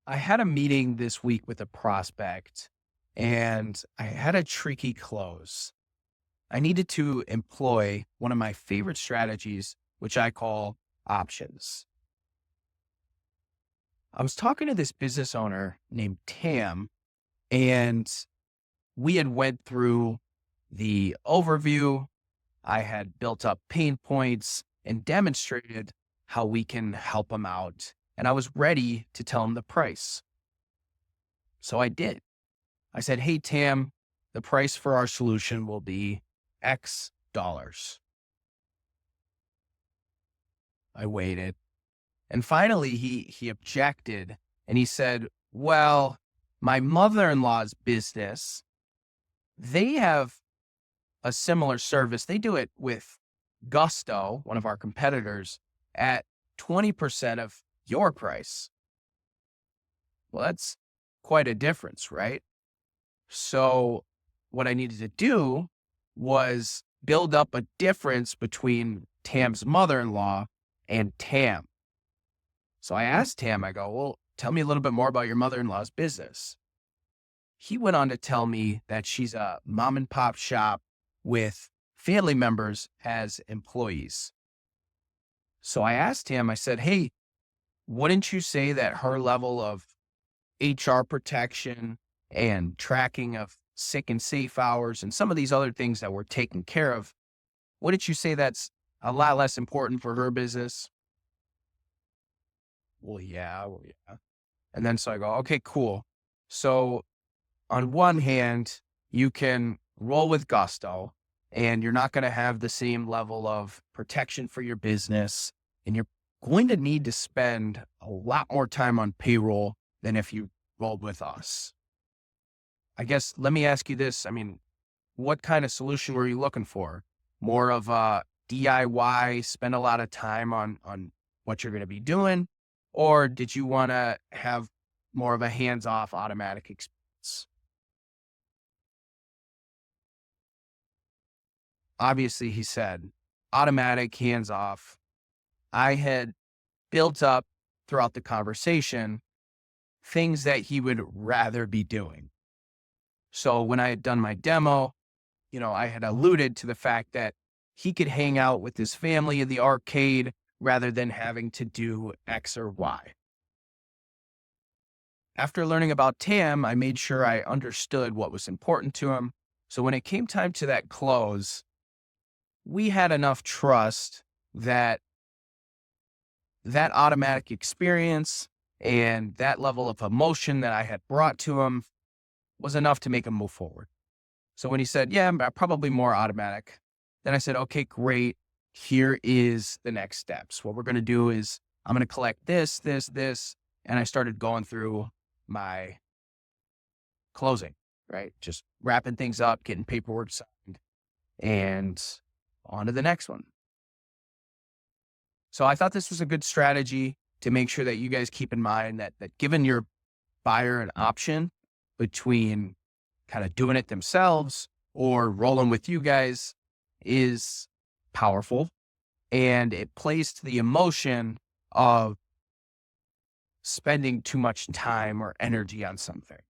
I had a meeting this week with a prospect and I had a tricky close. I needed to employ one of my favorite strategies, which I call options. I was talking to this business owner named Tam, and we had went through the overview. I had built up pain points and demonstrated how we can help him out. And I was ready to tell him the price. So I did. I said, "Hey, Tam, the price for our solution will be X dollars." I waited. And finally, he objected and he said, "Well, my mother-in-law's business, they have a similar service. They do it with Gusto, one of our competitors, at 20% of your price." Well, that's quite a difference, right? So what I needed to do was build up a difference between Tam's mother-in-law and Tam. So I asked Tam, I go, "Well, tell me a little bit more about your mother-in-law's business." He went on to tell me that she's a mom and pop shop with family members as employees. So I asked him, I said, "Hey, wouldn't you say that her level of HR protection and tracking of sick and safe hours and some of these other things that we're taking care of, wouldn't you say that's a lot less important for her business?" Well, yeah. And then so I go, "Okay, cool. So on one hand, you can roll with gusto and you're not going to have the same level of protection for your business. And you're going to need to spend a lot more time on payroll than if you rolled with us. I guess let me ask you this. I mean, what kind of solution were you looking for? More of a DIY, spend a lot of time on what you're going to be doing, or did you want to have more of a hands-off automatic experience?" Obviously, he said, automatic, hands-off. I had built up throughout the conversation things that he would rather be doing. So when I had done my demo, I had alluded to the fact that he could hang out with his family in the arcade rather than having to do X or Y. After learning about Tam, I made sure I understood what was important to him. So when it came time to that close, we had enough trust that that automatic experience and that level of emotion that I had brought to him was enough to make him move forward. So when he said, "Yeah, probably more automatic," then I said, "Okay, great. Here is the next steps. What we're going to do is I'm going to collect this, this, this." And I started going through my closing, right? Just wrapping things up, getting paperwork signed, and on to the next one. So I thought this was a good strategy to make sure that you guys keep in mind that given your buyer an option between kind of doing it themselves or rolling with you guys is powerful, and it plays to the emotion of spending too much time or energy on something.